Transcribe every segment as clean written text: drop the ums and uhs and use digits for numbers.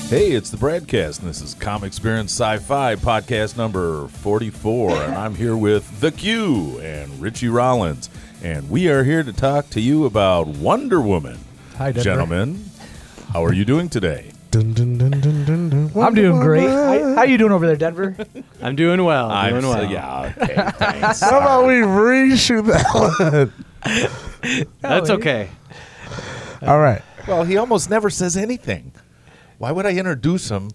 Hey, it's the Bradcast, and this is Comic Experience Sci-Fi podcast number 44, and I'm here with The Q and Richie Rollins, and we are here to talk to you about Wonder Woman. Hi, Denver. Gentlemen, how are you doing today? I'm doing great. How you doing over there, Denver? I'm doing well. Yeah, okay, thanks. How about we reshoot that one? That's okay. All right. Well, he almost never says anything. Why would I introduce him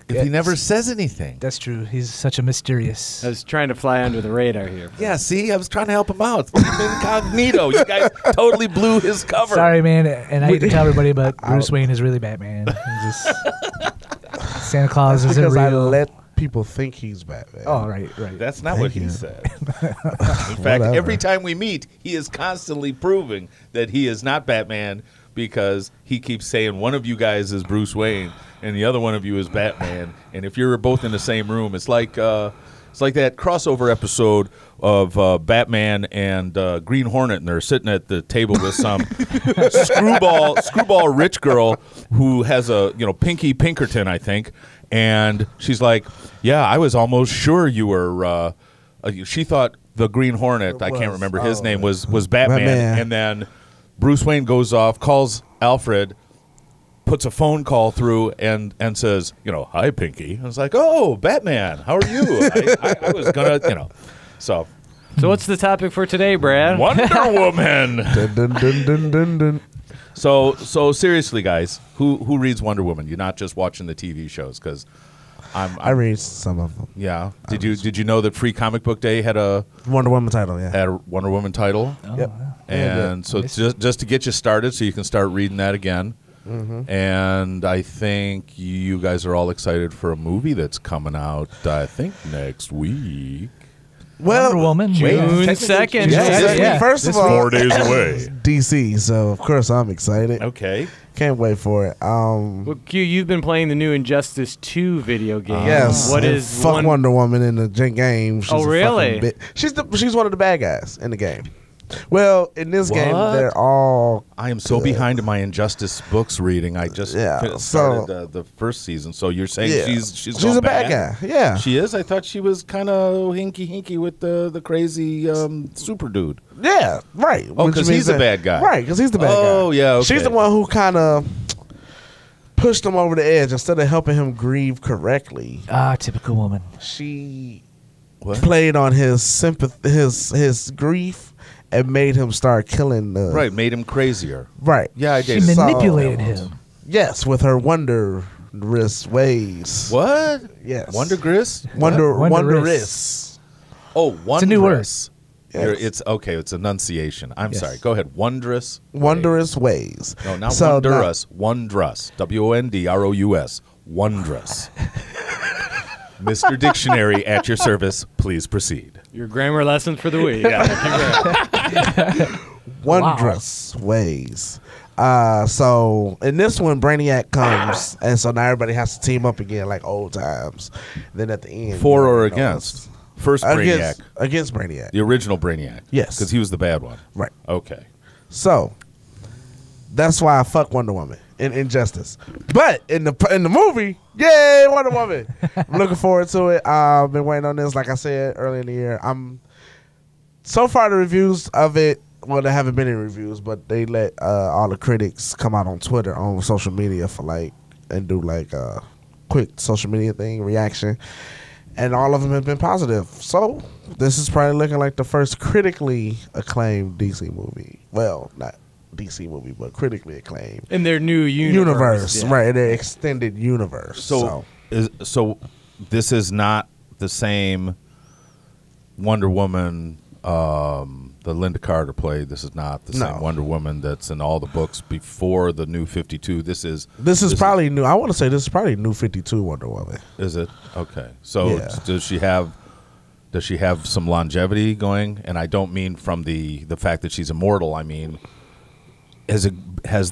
if he never says anything? That's true. He's such a mysterious. I was trying to fly under the radar here. Yeah, see, I was trying to help him out. Incognito. You guys totally blew his cover. Sorry, man, and I hate to tell everybody, but Bruce Wayne is really Batman. Santa Claus isn't Because I real. let people think he's Batman. Oh, right. That's not Thank what he you. said. In fact, every time we meet, he is constantly proving that he is not Batman because he keeps saying one of you guys is Bruce Wayne and the other one of you is Batman. And if you're both in the same room, it's like that crossover episode of Batman and Green Hornet, and they're sitting at the table with some screwball rich girl who has a Pinky Pinkerton, I think, and she's like, "Yeah, I was almost sure you were." She thought the Green Hornet, I can't remember his name, was Batman, and then Bruce Wayne goes off, calls Alfred, puts a phone call through, and says, "Hi, Pinky." I was like, "Oh, Batman, how are you?" I was gonna, So what's the topic for today, Brad? Wonder Woman. Dun, dun, dun, dun, dun, dun. So seriously, guys, who reads Wonder Woman? You're not just watching the TV shows, because I read some of them. Yeah. Did you know that Free Comic Book Day had a Wonder Woman title, yeah. had a Wonder Woman title? Oh, Yep. wow. And so just to get you started, so you can start reading that again. Mm-hmm. And I think you guys are all excited for a movie that's coming out, I think, next week. Wonder Woman. June 2nd. Yeah. First of all, 4 days away. DC, so of course I'm excited. Okay. Can't wait for it. Well, Q, you've been playing the new Injustice 2 video game. Yes. What and is fuck Wonder Woman in the game? She's Oh, a really? fucking she's one of the bad guys in the game. Well, in this game, What? they're all. I am so behind in my Injustice books reading. I just started the first season. So you're saying she's a bad guy. Yeah, She is? I thought she was kind of hinky with the crazy super dude. yeah, right. Oh, because he's a bad guy. Right, because he's the bad guy. Oh, yeah, okay. She's the one who kind of pushed him over the edge instead of helping him grieve correctly. Typical woman. She What? played on his sympathy, his grief, and made him start killing the Right, made him crazier. Right. Yeah, I She did. manipulated him. Yes, with her wondrous ways. What? Yes. Wondergris? Wondrous. Oh, wondrous. a new word. Yes. It's okay. It's enunciation. I'm Yes. sorry. Go ahead. Wondrous. Wondrous ways. No, not So now- wondrous. Wondrous. WONDROUS. Wondrous. Mr. Dictionary at your service. Please proceed. Your grammar lessons for the week. Wondrous ways. So in this one, Brainiac comes, and so now everybody has to team up again like old times. Then at the end, For or against? First Brainiac. Against Brainiac. The original Brainiac. Yes. Because he was the bad one. Right. Okay. So that's why I fuck Wonder Woman in Injustice. But in the movie, yay, Wonder Woman! I'm looking forward to it. I've been waiting on this, like I said earlier in the year. So far the reviews of it. Well, there haven't been any reviews, but they let all the critics come out on Twitter, on social media and do a quick social media thing, reaction. And all of them have been positive. So this is probably looking like the first critically acclaimed DC movie. Well, not DC movie, but critically acclaimed. In their new universe. Yeah. Right, their extended universe. So this is not the same Wonder Woman the Linda Carter played. This is not the same Wonder Woman that's in all the books before the New 52. This is probably new. I want to say this is probably New 52 Wonder Woman. Is it? Okay. So does she have some longevity going? And I don't mean from the fact that she's immortal. I mean, has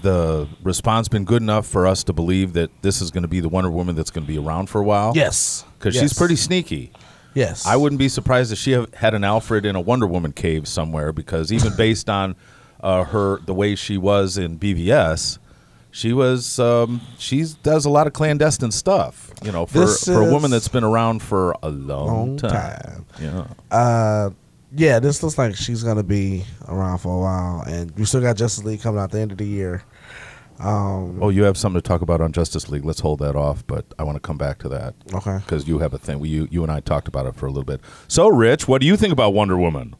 the response been good enough for us to believe that this is going to be the Wonder Woman that's going to be around for a while? Yes. Because she's pretty sneaky. Yes. I wouldn't be surprised if she had an Alfred in a Wonder Woman cave somewhere, because even based on the way she was in BVS, She was. She does a lot of clandestine stuff. You know, for a woman that's been around for a long time. Yeah. Yeah, this looks like she's gonna be around for a while, and we still got Justice League coming out the end of the year. You have something to talk about on Justice League. Let's hold that off, but I want to come back to that. Okay. Because you have a thing. You and I talked about it for a little bit. So, Rich, what do you think about Wonder Woman?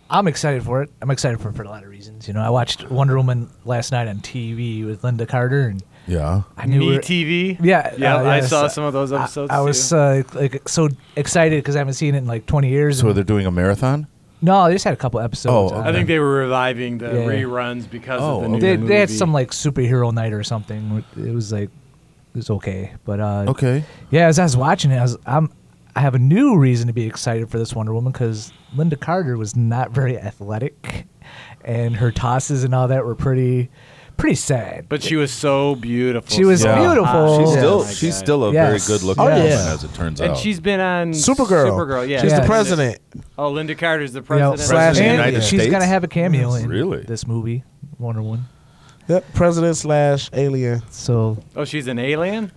I'm excited for it. I'm excited for it for a lot of reasons. You know, I watched Wonder Woman last night on TV with Linda Carter, and I knew TV. Yeah, I saw some of those episodes. I was like so excited because I haven't seen it in like 20 years. So they're doing a marathon? No, they just had a couple episodes. Oh, okay. I think they were reviving the reruns because of the new movie. They had some like superhero night or something. It was like it was okay, but okay. Yeah, as I was watching it, I have a new reason to be excited for this Wonder Woman because Linda Carter was not very athletic, and her tosses and all that were pretty sad. But she was so beautiful. She was beautiful. She's still a very good looking woman, as it turns out. And she's been on Supergirl. Yeah, she's the president. Oh, Linda Carter's the president. President of the United She's States? gonna have a cameo in Really? this movie, Wonder Woman. Yep, president/alien. So she's an alien.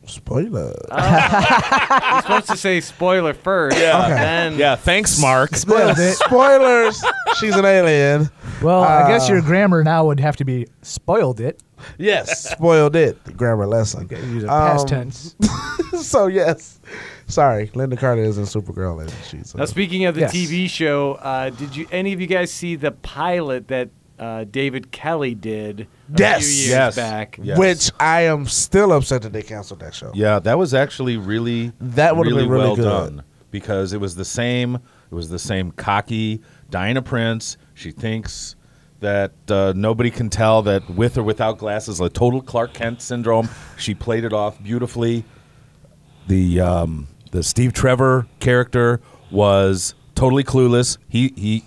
Spoiler. You're supposed to say spoiler first. Yeah. Okay. Then Yeah, thanks, Mark. Spoilers. She's an alien. well, I guess your grammar now would have to be spoiled it. Yes, spoiled it. The grammar lesson. Okay, use a past tense. So yes, sorry. Linda Carter is in Supergirl, and she's. now, speaking of the Yes. TV show, did any of you guys see the pilot that David Kelly did a few years back? Yes. Which I am still upset that they canceled that show. Yeah, that was actually really That would've been really well good. done because it was the same. It was the same cocky Diana Prince. She thinks that nobody can tell that with or without glasses, a total Clark Kent syndrome. She played it off beautifully. The Steve Trevor character was totally clueless. He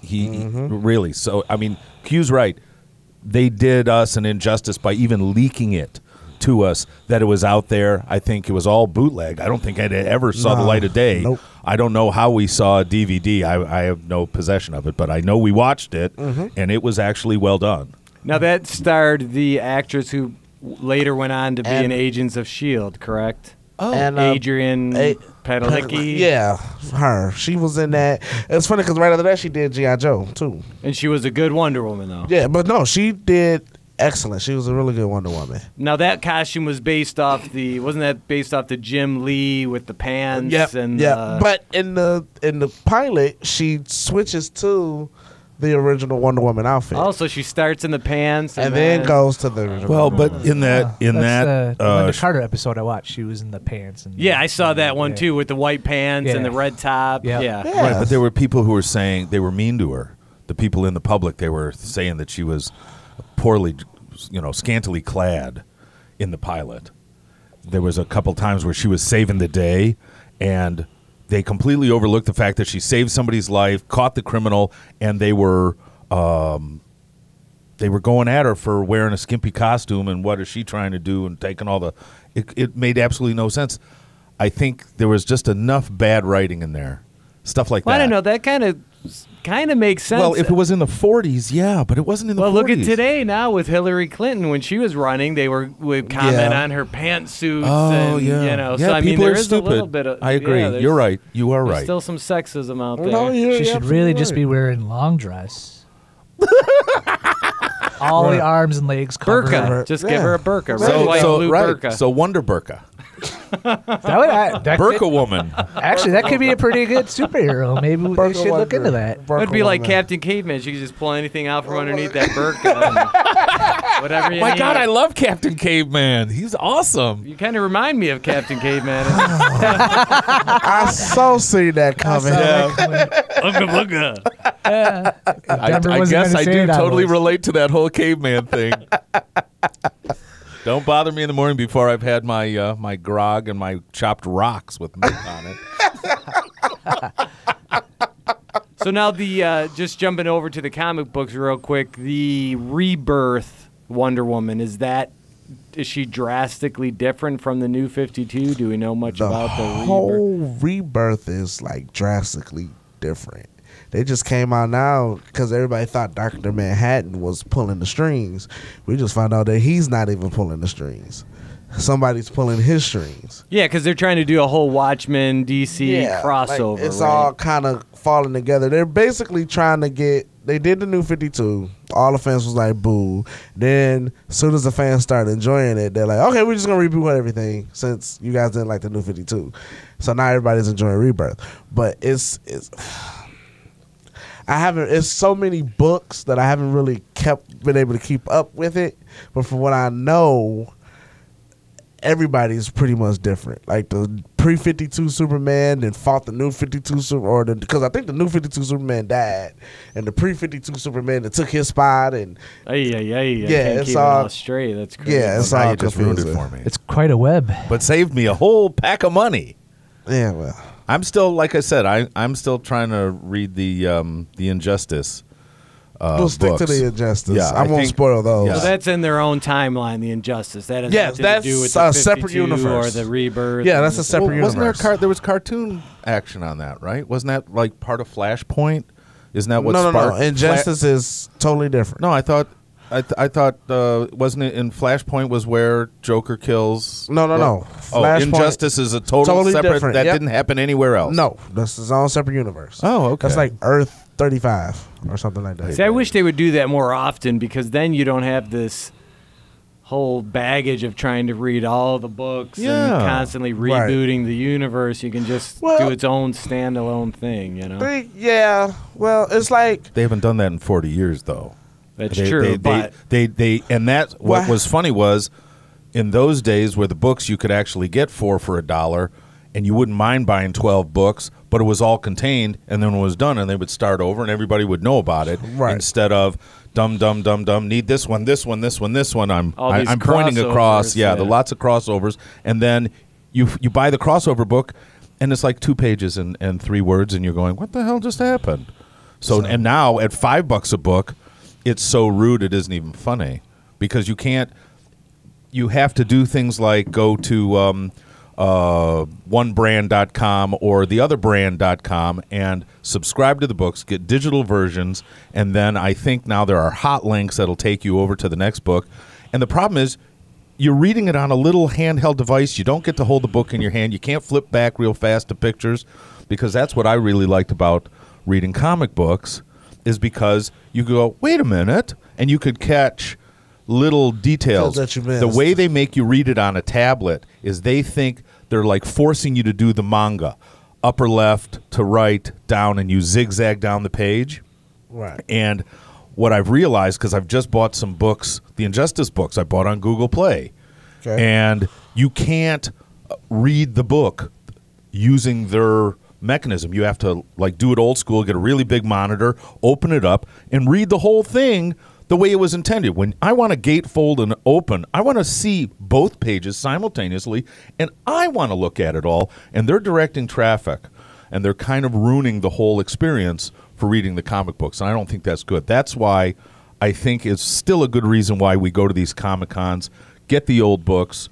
really. So I mean, Q's right. They did us an injustice by even leaking it to us that it was out there. I think it was all bootleg. I don't think I ever saw the light of day. Nope. I don't know how we saw a DVD. I have no possession of it, but I know we watched it, and it was actually well done. Now that starred the actress who later went on to be in Agents of S.H.I.E.L.D., correct? And Adrian Padalecki. Yeah, her. She was in that. It's funny because right after that she did G.I. Joe too. And she was a good Wonder Woman, though. Yeah, but no, she did excellent. She was a really good Wonder Woman. Now that costume was based off wasn't that based off the Jim Lee with the pants? Yeah. But in the pilot, she switches to the original Wonder Woman outfit. Also, she starts in the pants and then goes to the original. Well, but in that Linda Carter episode I watched, she was in the pants. And I saw that one too with the white pants and the red top. Yeah. Right, but there were people who were saying they were mean to her. The people in the public, they were saying that she was poorly, scantily clad in the pilot. There was a couple times where she was saving the day, and they completely overlooked the fact that she saved somebody's life, caught the criminal, and they were going at her for wearing a skimpy costume and what is she trying to do and taking all the. It made absolutely no sense. I think there was just enough bad writing in there, stuff like that. I don't know. That kind of makes sense. Well, if it was in the 40s, yeah, but it wasn't in the 40s. Well, look at today now with Hillary Clinton. When she was running, they would comment on her pantsuits. Oh, and, yeah. So, I mean, people there are is stupid. a little bit of. I agree. You're right. You are There's right. still some sexism out there. No, She should really just be wearing long dress. All the arms and legs covered. Burqa. Just give her a burqa. Red, So, white, blue burqa. so Wonder Burqa. That Burqa woman. Actually, that could be a pretty good superhero. Maybe we should look into that. It'd be like Captain Caveman. She could just pull anything out from underneath that burqa. Whatever you My need. God, I love Captain Caveman. He's awesome. You kind of remind me of Captain Caveman. I so see that coming. Ugga bugga. I guess I do totally relate to that whole caveman thing. Don't bother me in the morning before I've had my my grog and my chopped rocks with milk on it. So now just jumping over to the comic books real quick, the Rebirth Wonder Woman, is she drastically different from the New 52? Do we know much about the Rebirth? whole Rebirth is like drastically different. They just came out now because everybody thought Dr. Manhattan was pulling the strings. We just found out that he's not even pulling the strings. Somebody's pulling his strings. Yeah, because they're trying to do a whole Watchmen DC crossover. Like, it's right? all kind of falling together. They're basically trying to get. They did the New 52. All the fans was like, boo. Then, as soon as the fans started enjoying it, they're like, okay, we're just going to reboot everything since you guys didn't like the New 52. So now everybody's enjoying Rebirth. But it's so many books that I haven't really been able to keep up with it. But from what I know, everybody's pretty much different. Like the pre-52 Superman then fought the new 52 Superman, because I think the new 52 Superman died, and the pre-52 Superman that took his spot, and I can't keep it all straight. That's crazy. Yeah, it's now all you just ruined it confusing. for me. It's quite a web. But saved me a whole pack of money. Yeah, well, I'm still, like I said, I'm still trying to read the Injustice. we'll stick to the Injustice. Yeah, I won't think- spoil those. yeah. So that's in their own timeline, the Injustice. That has Yes, nothing to do with that's the a separate 52 universe. or the Rebirth. Yeah, and that's the- a separate Wasn't universe. there was cartoon action on that, right? Wasn't that like part of Flashpoint? Isn't that what No. sparked Injustice is totally different. No, I thought wasn't it in Flashpoint was where Joker kills? No. Oh, Flashpoint- Injustice is a Totally separate. different. That Yep. didn't happen anywhere else. No, that's his own separate universe. Oh, okay. That's like Earth 35 or something like that. See, I wish they would do that more often, because then you don't have this whole baggage of trying to read all the books Yeah. and constantly Right. rebooting the universe. You can just Well- do its own standalone thing, you know? Well, it's like They haven't done that in 40 years, though. That's They- true, but they and that what Wha- was funny was in those days where the books you could actually get for $1, and you wouldn't mind buying 12 books, but it was all contained, and then when it was done, and they would start over, and everybody would know about it, Right. instead of dumb, need this one, this one, this one, this one. I'm All these pointing across, crossovers, yeah. the lots of crossovers, and then you buy the crossover book, and it's like 2 pages and 3 words, and you're going, what the hell just happened? So and now at $5 a book, it's so rude it isn't even funny, because you can't. You have to do things like go to onebrand.com or theotherbrand.com and subscribe to the books, get digital versions, and then I think now there are hot links that'll take you over to the next book. And the problem is you're reading it on a little handheld device. You don't get to hold the book in your hand. You can't flip back real fast to pictures, because that's what I really liked about reading comic books, is because you go, wait a minute, and you could catch little details. That you missed. The way they make you read it on a tablet is they think they're like forcing you to do the manga, upper left to right, down, and you zigzag down the page. right. And what I've realized, because I've just bought some books, the Injustice books I bought on Google Play, Okay. and you can't read the book using their mechanism. You have to like do it old school, get a really big monitor, open it up, and read the whole thing the way it was intended. When I want to gatefold and open, I want to see both pages simultaneously, and I want to look at it all, and they're directing traffic, and they're kind of ruining the whole experience for reading the comic books, and I don't think that's good. That's why I think it's still a good reason why we go to these Comic-Cons, get the old books,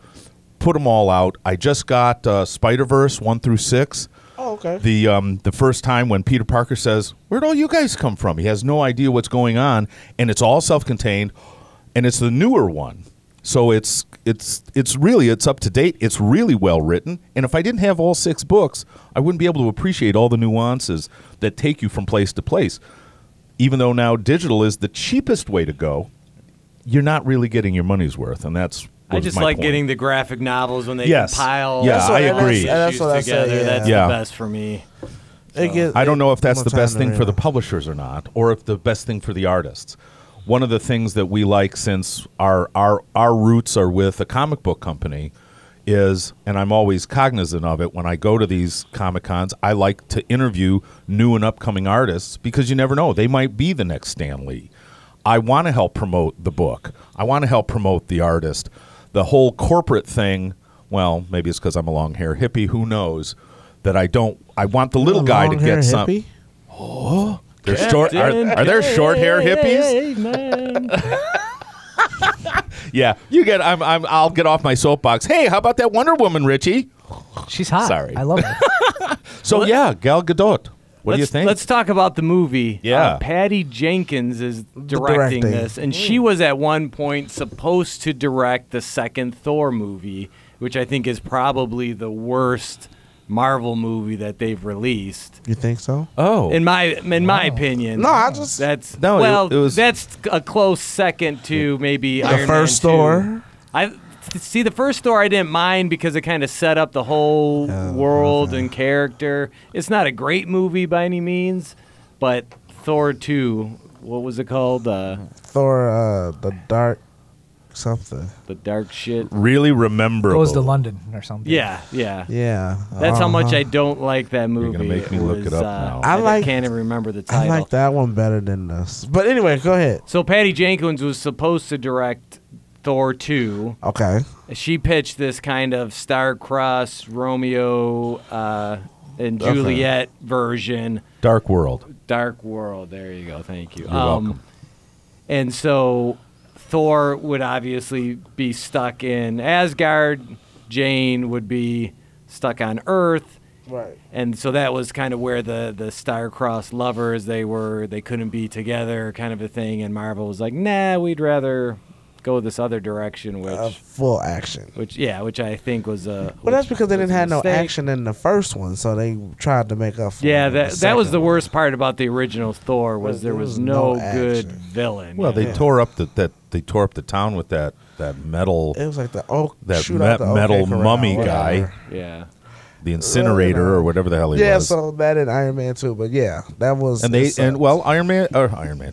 put them all out. I just got Spider-Verse 1 through 6. Oh, okay. The first time when Peter Parker says, "Where'd all you guys come from?" He has no idea what's going on, and it's all self-contained, and it's the newer one. So it's up to date. It's really well written, and if I didn't have all 6 books, I wouldn't be able to appreciate all the nuances that take you from place to place. Even though now digital is the cheapest way to go, you're not really getting your money's worth, and that's I just my like point. getting the graphic novels when they Yes. compile Yeah, all I the agree. issues That's what I said, together. yeah. That's Yeah. the best for me. I don't know if that's more the time best to thing read for the it. publishers or not, or if the best thing for the artists. One of the things that we like, since our roots are with a comic book company, is, and I'm always cognizant of it when I go to these Comic-Cons, I like to interview new and upcoming artists, because you never know. They might be the next Stan Lee. I want to help promote the book. I want to help promote the artist. The whole corporate thing, well, maybe it's because I'm a long-hair hippie, who knows, that I want the little guy to get some. Hippie? They're short. Are there short hair hippies? Yeah, you get. I'll get off my soapbox. Hey, how about that Wonder Woman, Richie? She's hot. Sorry. I love her. So yeah, Gal Gadot. What do you think? Let's talk about the movie. Yeah. Patty Jenkins is directing this, and she was at one point supposed to direct the second Thor movie, which I think is probably the worst Marvel movie that they've released. You think so? Oh. In my opinion. No, I just that's No, well, it was that's a close second to maybe Iron the first Man 2. Thor. See, the first Thor I didn't mind because it kind of set up the whole world and character. It's not a great movie by any means, but Thor 2, what was it called? Thor, the dark something. The dark shit. Really rememberable. Goes to London or something. Yeah. Yeah. That's how much I don't like that movie. You're gonna make me look it up now. I can't even remember the title. I like that one better than this. But anyway, go ahead. So Patty Jenkins was supposed to direct Thor 2. Okay. She pitched this kind of star-crossed Romeo and Juliet version. Dark World. Dark World. There you go. Thank you. You're welcome. And so Thor would obviously be stuck in Asgard. Jane would be stuck on Earth. Right. And so that was kind of where the star-crossed lovers, they couldn't be together kind of a thing. And Marvel was like, nah, we'd rather go this other direction, which full action. which I think was a. Well, that's because they didn't have no mistake. action in the first one, so they tried to make up for Yeah, it in that was the second worst part about the original Thor was there was no good action. villain. Well, they Yeah. tore up they tore up the town with that metal one. It was like the that shootout the metal OK Corral, mummy whatever. guy, Yeah. the incinerator or whatever the hell he Yeah, was. so that in Iron Man 2, but yeah, that was And Iron Man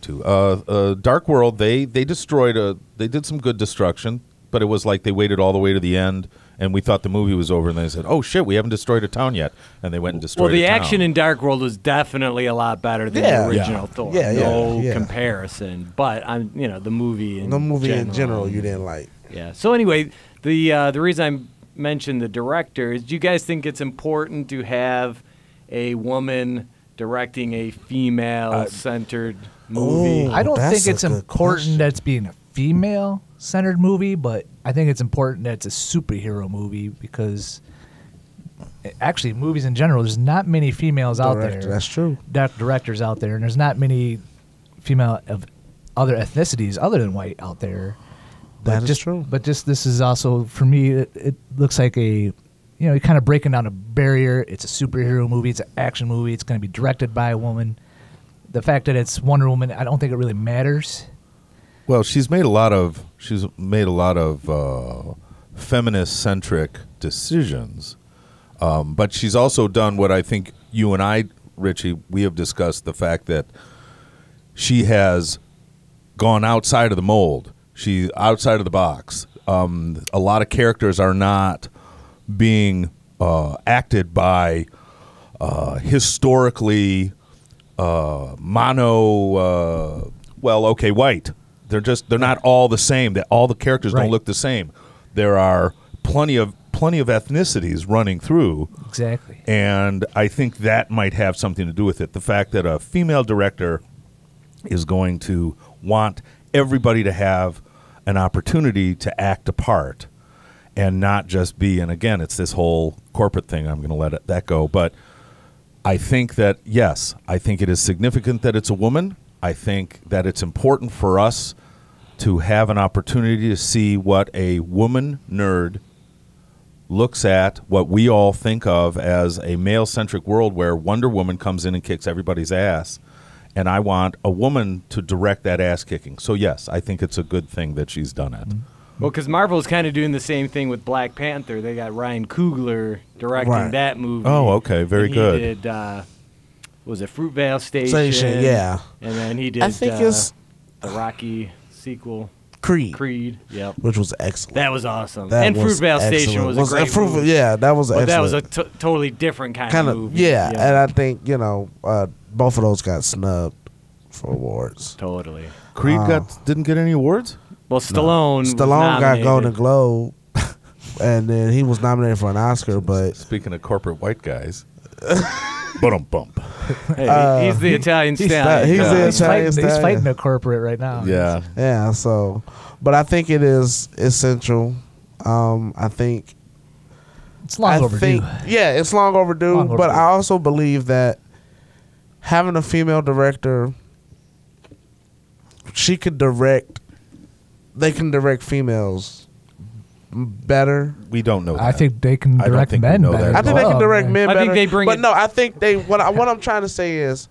2, Dark World, they destroyed they did some good destruction, but it was like they waited all the way to the end, and we thought the movie was over, and they said, "Oh shit, we haven't destroyed a town yet," and they went and destroyed. Well, the a town. action in Dark World was definitely a lot better than Yeah. the original Yeah. Thor. Yeah, no yeah. comparison. But the movie in in general you didn't like. Yeah. So anyway, the reason I mentioned the director is, do you guys think it's important to have a woman directing a female-centered movie? Ooh. I don't That's think it's a good important question. that it's being a female-centered movie, but I think it's important that it's a superhero movie because, actually, movies in general, there's not many females out there. That's true. Directors out there, and there's not many female of other ethnicities other than white out there. That is just, true. But just this is also, for me, it looks like you're kind of breaking down a barrier. It's a superhero movie. It's an action movie. It's going to be directed by a woman. The fact that it's Wonder Woman, I don't think it really matters. Well, she's made a lot of feminist-centric decisions, but she's also done what I think you and I, Richie, we have discussed, the fact that she has gone outside of the mold. She's outside of the box. A lot of characters are not being acted by historically white. They're not all the same. That all the characters don't Right. look the same. There are plenty of ethnicities running through. Exactly. And I think that might have something to do with it. The fact that a female director is going to want everybody to have an opportunity to act a part and not just be, and again, it's this whole corporate thing. I'm going to let that go. But I think that, yes, I think it is significant that it's a woman. I think that it's important for us to have an opportunity to see what a woman nerd looks at, what we all think of as a male-centric world where Wonder Woman comes in and kicks everybody's ass. And I want a woman to direct that ass kicking. So, yes, I think it's a good thing that she's done it. Well, because Marvel's kind of doing the same thing with Black Panther. They got Ryan Coogler directing Right. that movie. Oh, okay, very And good. He did, was it Fruitvale Station? Yeah. And then he did I think it's the Rocky sequel, Creed, Creed. Yep. which was excellent. That was awesome. That and was Fruitvale Station excellent. was a great movie. Yeah, that was But excellent. that was a totally different kind of movie. Yeah, and I think both of those got snubbed for awards. Totally. Creed didn't get any awards? Well, Stallone was Stallone got nominated. Golden Globe, and then he was nominated for an Oscar. But Speaking of corporate white guys. Bump. Hey, he's the Italian stallion. he's the He's Italian fighting, stallion. he's fighting a corporate right now. Yeah. yeah, so, but I think it is essential. I think It's long overdue. yeah, it's long overdue. Long But overdue. I also believe that having a female director, she could direct. They can direct females better. We don't know that. I think they can I don't direct think we men know better. that. I think they can direct men I better. think they bring but it- no, I think they. What I'm trying to say is,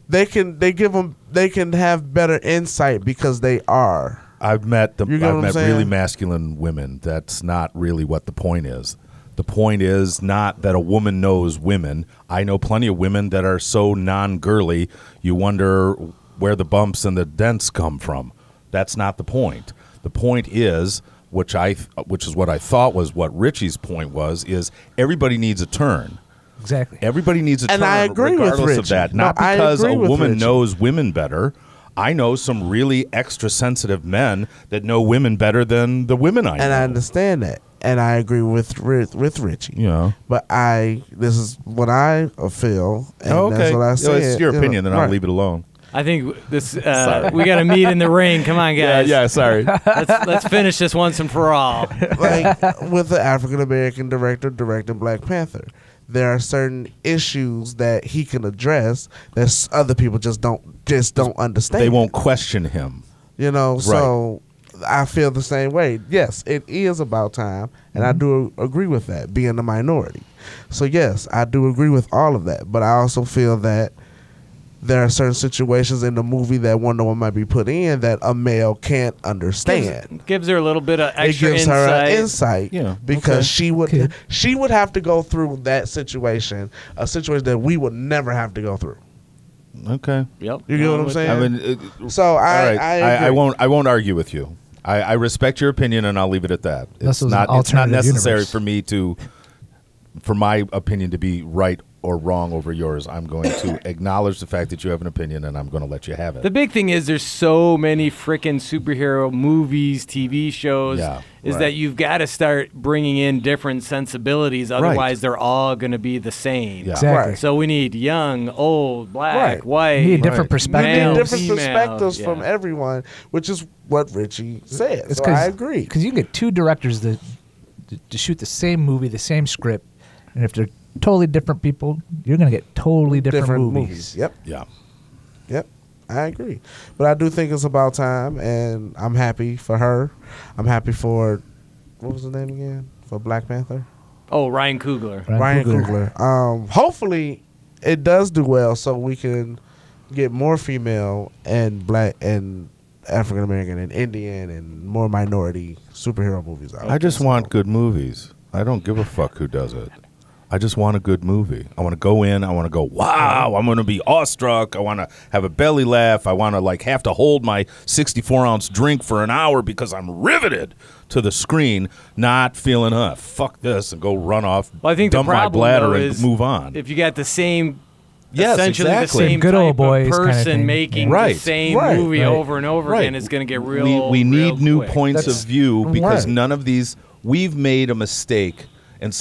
they can have better insight because they are. I've met You get what I'm saying? really masculine women. That's not really what the point is. The point is not that a woman knows women. I know plenty of women that are so non-girly, you wonder where the bumps and the dents come from. That's not the point. The point is, which is what I thought was what Richie's point was, is everybody needs a turn. Exactly. Everybody needs a And turn, I agree with regardless of Richie. that. No, Not I because agree a with woman Richie. knows women better. I know some really extra sensitive men that know women better than the women I know. And I understand that, and I agree with Richie. Yeah. But this is what I feel, and Oh, okay. that's what I said. It's your opinion, then I'll right. leave it alone. I think this. We got to meet in the ring. Come on, guys. sorry. Let's finish this once and for all. Like with the African American director directing Black Panther, there are certain issues that he can address that other people just don't understand. They won't question him. You know, so I feel the same way. Yes, it is about time, and I do agree with that, being the minority. So yes, I do agree with all of that, but I also feel that there are certain situations in the movie that Wonder Woman might be put in that a male can't understand. Gives her a little bit of extra It gives insight. her an insight, Yeah, because okay. she would have to go through that situation, a situation that we would never have to go through. Okay. Yep. You get what I'm with saying? I mean, So all right. I I agree. won't argue with you. I respect your opinion, and I'll leave it at that. This It's was an not alternative necessary universe. for my opinion to be right or wrong over yours. I'm going to acknowledge the fact that you have an opinion, and I'm going to let you have it. The big thing is there's so many freaking superhero movies, TV shows, Yeah, is right. that you've got to start bringing in different sensibilities. Otherwise, they're all going to be the same. Yeah. Exactly. Right. So we need young, old, black, Right. white. You need different Right. We perspectives. male, need different female, perspectives from yeah. everyone, which is what Richie said. It's So I agree. Because you can get two directors to shoot the same movie, the same script, and if they're totally different people, you're going to get totally different, movies. Yep. Yeah. Yep, I agree. But I do think it's about time, and I'm happy for her. I'm happy for, what was the name again? For Black Panther? Oh, Ryan Coogler. Ryan Coogler. Hopefully, it does do well so we can get more female and black and African American and Indian and more minority superhero movies out. I just want good movies. I don't give a fuck who does it. I just want a good movie. I want to go in. I want to go, wow. I'm going to be awestruck. I want to have a belly laugh. I want to have to hold my 64-ounce drink for an hour because I'm riveted to the screen, not feeling, fuck this, and go run off, Well, I think the dump my problem, bladder though, and is move on. If you got the same, Yes, essentially exactly. the same Good old type boys of kinda person thing. making Right. the same Right. movie Right. over and over Right. again, it's going to get real. We need real new quick. points That's of view because right. none of these, we've made a mistake. And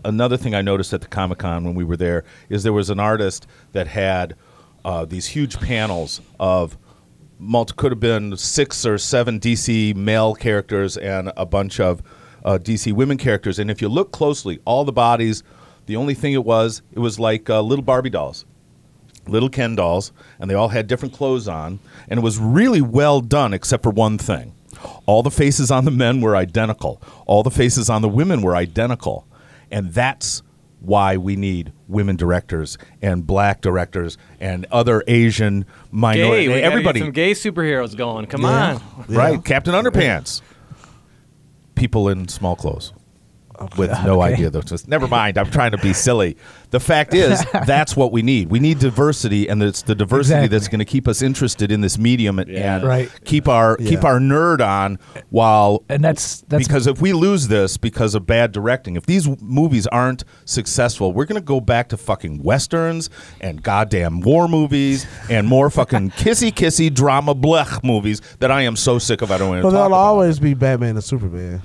another thing I noticed at the Comic-Con when we were there is there was an artist that had these huge panels of could have been 6 or 7 DC male characters and a bunch of DC women characters. And if you look closely, all the bodies, the only thing it was like little Barbie dolls. Little Ken dolls, and they all had different clothes on, and it was really well done except for one thing. All the faces on the men were identical. All the faces on the women were identical. And that's why we need women directors and black directors and other Asian minority. Gay, we gotta everybody. get some gay superheroes going. Come Yeah. on. Right? Yeah. Captain Underpants. People in small clothes. With no idea. Just, never mind. I'm trying to be silly. The fact is, that's what we need. We need diversity, and it's the diversity Exactly. that's going to keep us interested in this medium and Right. keep our nerd on while. And that's because if we lose this because of bad directing, if these movies aren't successful, we're going to go back to fucking westerns and goddamn war movies and more fucking kissy drama blech movies that I am so sick of. I don't want to But talk there'll about. always be Batman and Superman.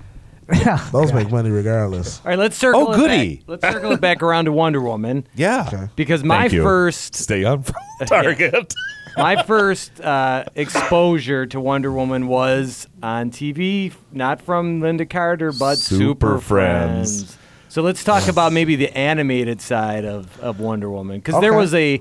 Those make money regardless. All right, let's circle Oh, it goody. back. Let's circle it back around to Wonder Woman Yeah. Okay. because my Thank you. first Stay on target. my first exposure to Wonder Woman was on TV, not from Linda Carter, but Super Super Friends. Friends. So let's talk about maybe the animated side of Wonder Woman, because there Okay. was a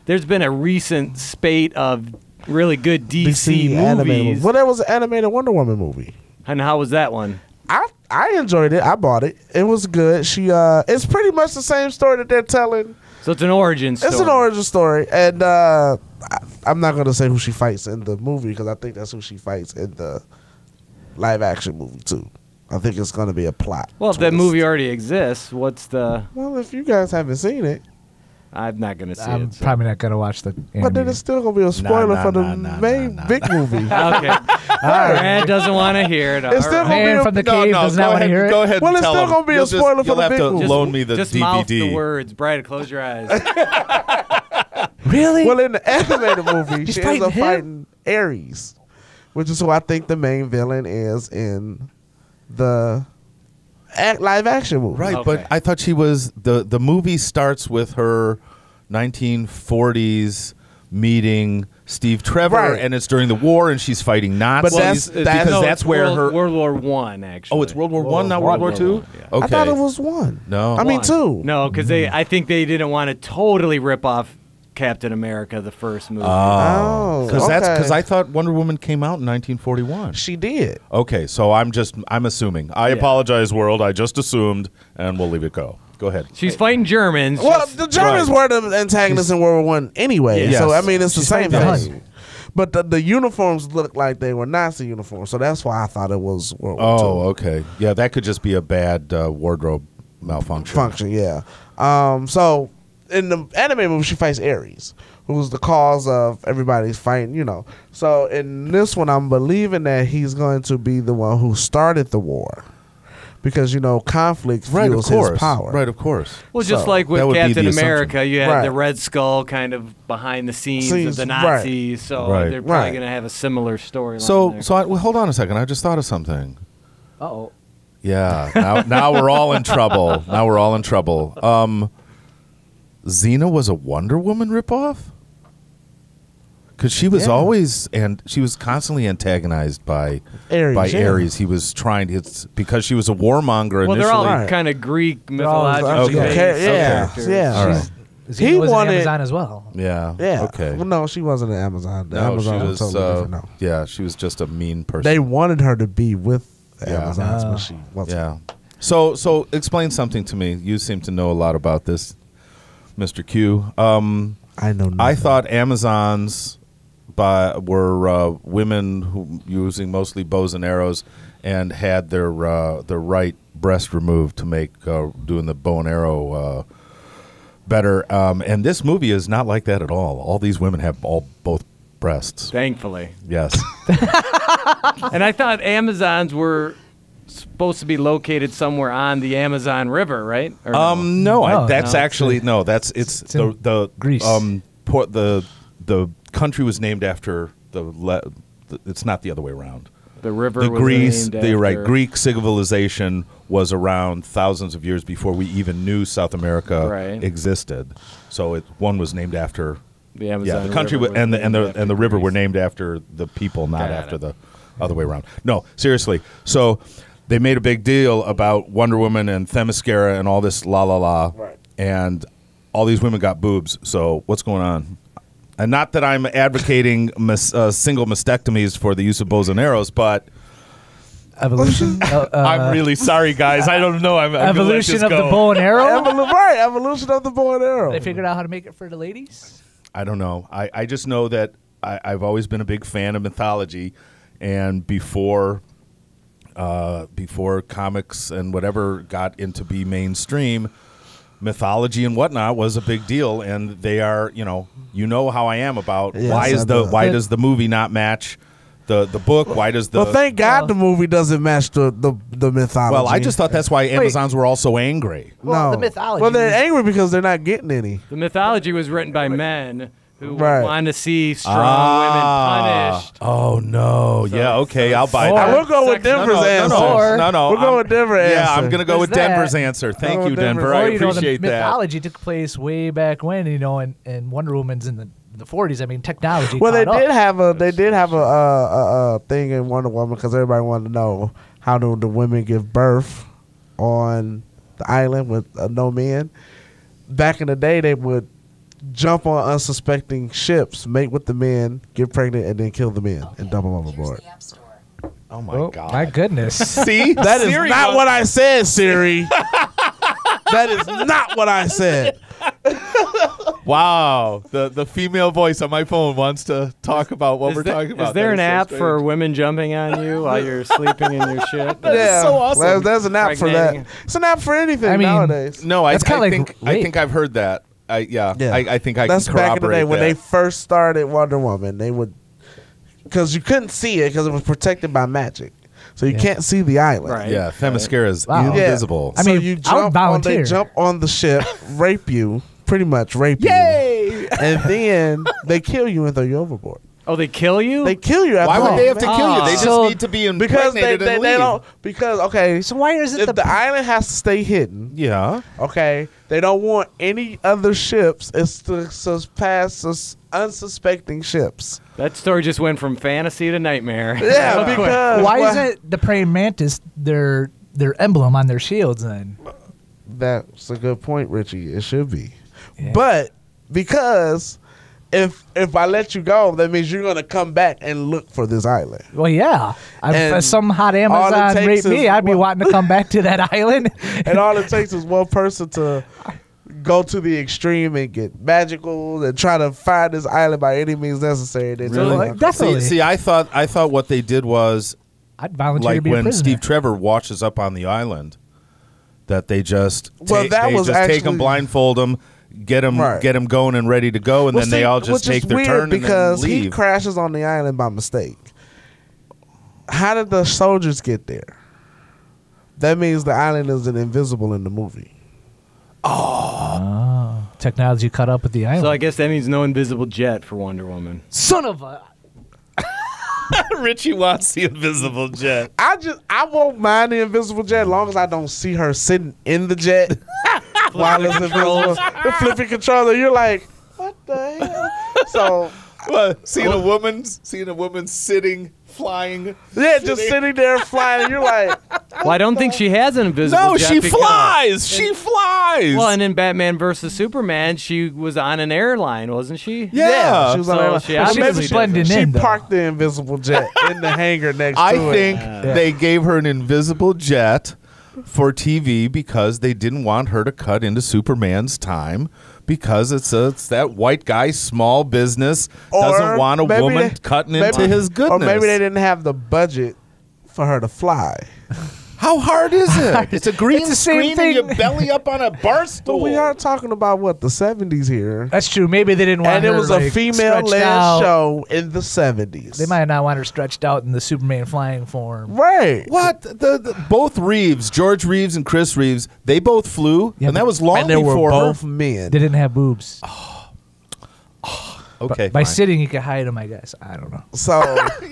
there's been a recent spate of really good DC, animated movies. Well, there was an animated Wonder Woman movie. And how was that one? I enjoyed it. I bought it. It was good. It's pretty much the same story that they're telling. So it's an origin story. It's an origin story, and I'm not gonna say who she fights in the movie because I think that's who she fights in the live action movie too. I think it's gonna be a plot. Well, if that movie already exists, what's the? Well, if you guys haven't seen it, I'm not gonna see I'm it. So. probably not gonna watch the. but then animated. it's still gonna be a spoiler for the main big movie. Okay. Brad doesn't want to hear it. It's still All gonna be Man a, from the cave does not want to hear it. Go ahead. Well, and it's tell still him. gonna be a You'll spoiler for you'll the have big to movie. loan me the just DVD. mouth the words. Brad, close your eyes. Really? Well, in the animated movie, He's she ends fighting up him? fighting Ares, which is who I think the main villain is in the live action movie. Right, Okay. but I thought she was the movie starts with her 1940s meeting Steve Trevor, Right. and it's during the war, and she's fighting Nazis. that's- because that's where her. World War One actually. Oh, it's World War One, not World War Two. Yeah. Okay. I thought it was one. No. I mean One. two. No, because I think they didn't want to totally rip off Captain America, the first movie. Oh, because okay. I thought Wonder Woman came out in 1941. She did. Okay, so I'm assuming. I Yeah. apologize, world. I just assumed, and we'll leave it go. Go ahead. She's fighting Germans. Well, the Germans Right. were the antagonists in World War One anyway. Yes. So I mean, it's the She's same fighting the thing. Hun. But the uniforms looked like they were Nazi uniforms, so that's why I thought it was World War Oh, II. okay. Yeah, that could just be a bad wardrobe malfunction. Function, yeah. So in the anime movie, she fights Ares, who's the cause of everybody's fighting, you know. So in this one, I'm believing that he's going to be the one who started the war. Because, you know, conflict Right, of fuels course. his power. Right, of course. Well, just So, like with that would be Captain the assumption. America, you had Right. the Red Skull kind of behind the scenes of Scenes, the right. Nazis, so Right. they're probably Right. going to have a similar storyline. So, there. well, hold on a second. I just thought of something. Uh-oh. Yeah. Now we're all in trouble. Now we're all in trouble. Xena was a Wonder Woman ripoff? Because she was Yeah. always, and she was constantly antagonized by Ares, yeah. Ares. He was trying. It's because she was a warmonger well, initially. they're all Right. kind of Greek all- mythological okay. characters. Yeah. All right. Xena He was wanted- an Amazon as well. Yeah. Yeah. Okay. Well, no, she wasn't an Amazon. The No, Amazon she was was. totally different. No. Yeah, she was just a mean person. They wanted her to be with the Yeah. Amazons, but she wasn't. Yeah. So explain something to me. You seem to know a lot about this, Mr. Q. I know nothing. I thought Amazons were women who using mostly bows and arrows and had their right breast removed to make doing the bow and arrow better. And this movie is not like that at all. All these women have both breasts. Thankfully. Yes. And I thought Amazons were supposed to be located somewhere on the Amazon River, right? Or no? No, that's no, actually no. That's it's in the Greece. The country was named after it's not the other way around. The river The was Greece, named you're right. after- Greek civilization was around thousands of years before we even knew South America Right. existed. So one was named after The Amazon yeah, the country River was and named the after river were Greece. named after the people, not Got after it. the other way around. No, seriously. So they made a big deal about Wonder Woman and Themyscira and all this la la la, Right. and all these women got boobs. So what's going on? And not that I'm advocating single mastectomies for the use of bows and arrows, but Evolution. I'm really sorry, guys. I don't know. I'm gonna let evolution this of the go. bow and arrow. Right, evolution of the bow and arrow. They figured out how to make it for the ladies. I don't know. I just know that I've always been a big fan of mythology, and before comics and whatever got into be mainstream, mythology and whatnot was a big deal. And they are, you know how I am about Yes, why does the movie not match the book? Why does the Well, thank God the movie doesn't match the mythology. Well, I just thought that's why Amazons were all so angry. Well, no. the mythology Well, they're was- angry because they're not getting any. The mythology was written by men who Right. want to see strong women punished. Oh no! So- yeah, okay, so I'll buy Or- that. We'll go with Sex- Denver's answer. No. We'll go with Denver's answer. Yeah, I'm gonna go with There's that. Denver's answer. Thank Go you, with Denver's Denver. I Or, appreciate the that. mythology took place way back when, and Wonder Woman's in the 40s. I mean, technology. Well, they caught did up. have a thing in Wonder Woman because everybody wanted to know how do the women give birth on the island with no men. Back in the day, they would jump on unsuspecting ships, mate with the men, get pregnant, and then kill the men and dump them overboard. Oh my god! My goodness. See, That is Siri not wants- what I said, Siri. That is not what I said. Wow, the female voice on my phone wants to talk about what we're talking about. Is there That an so app for strange. women jumping on you while you're sleeping in your shit? Yeah, so awesome. There's an app for that. Impregnating. It's an app for anything I mean, nowadays. No, I That's kinda like think rape. I've heard that. I think I That's can back in the day corroborate when that. they first started Wonder Woman. They would, because you couldn't see it because it was protected by magic, so you can't see the island. Right. Yeah, Themyscira is Wow. Yeah. invisible. I So mean, you I would jump on, volunteer. they jump on the ship, rape you, pretty much rape Yay! you, and then they kill you and throw you overboard. Oh, they kill you? They kill you. After Why would all, they have to man. kill you? They just So- need to be Because impregnated and they leave. don't. Because okay, So why is it if the island has to stay hidden. Yeah. Okay, they don't want any other ships. It's to pass unsuspecting ships. That story just went from fantasy to nightmare. Yeah, Real quick. because Why well, isn't the praying mantis their emblem on their shields then? that's a good point, Richie. It should be, Yeah. but because if I let you go, that means you're gonna come back and look for this island. Well, yeah. And If some hot all it Amazon takes raped me, is I'd be one- wanting to come back to that island. And all it takes is one person to go to the extreme and get magical and try to find this island by any means necessary. Then Really? you're Like, like, definitely. See, I thought what they did was I'd volunteer to like be a when prisoner. Steve Trevor washes up on the island, that they just Well, that was take actually- him, blindfold him, get him Right. going and ready to go, and Well, then they see, all just which is take their weird turn and because then he leave. crashes on the island by mistake. How did the soldiers get there? That means the island is invisible in the movie. Technology caught up with the island. So I guess that means no invisible jet for Wonder Woman. Son of a. Richie wants the invisible jet. I won't mind the invisible jet as long as I don't see her sitting in the jet while it's invisible. The flipping controller, you're like, what the hell? So What? Seeing a woman sitting, flying. yeah, just sitting there flying. You're like, Well, I don't think she has an invisible No, jet. she because- flies. She flies. Well, and in Batman versus Superman, she was on an airline, wasn't she? Yeah. she was So on airline. she Well, obviously maybe does blending it. she in, though. parked the invisible jet in the hangar next I to think it. they gave her an invisible jet for TV because they didn't want her to cut into Superman's time because it's that white guy, small business, doesn't want a maybe woman they- cutting into maybe- his goodness. Or maybe they didn't have the budget for her to fly. How hard is it? It's a green It's the same screen and you thing. belly up on a bar stool. But we are talking about what, the 70s here. That's true. Maybe they didn't want And her it was a like, female-led stretched out. show in the 70s. They might not want her stretched out in the Superman flying form. Right. What? Both Reeves, George Reeves and Chris Reeves, they both flew, Yeah, and that but- was long And they were before both her. men. They didn't have boobs. Okay, By fine. sitting, you can hide them, I guess. I don't know. So,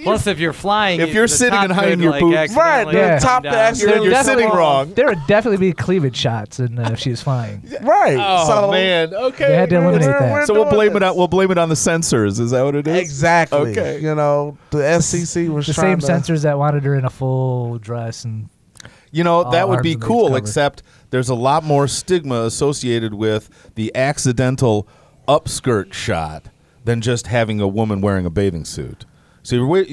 Plus, if you're flying, If you're the sitting top and hiding could, your like, boobs- accidentally Right, the come top down. could accidentally- You're Definitely- sitting wrong. There would definitely be cleavage shots if she was flying. right. Oh so, man, okay. They had to eliminate we're- that. we're So we'll doing blame it this. on the censors. Is that what it is? Exactly. Okay. You know, the SEC was The trying same to... censors that wanted her in a full dress and You know, that would be arms and legs cool, covered. except there's a lot more stigma associated with the accidental upskirt shot than just having a woman wearing a bathing suit. So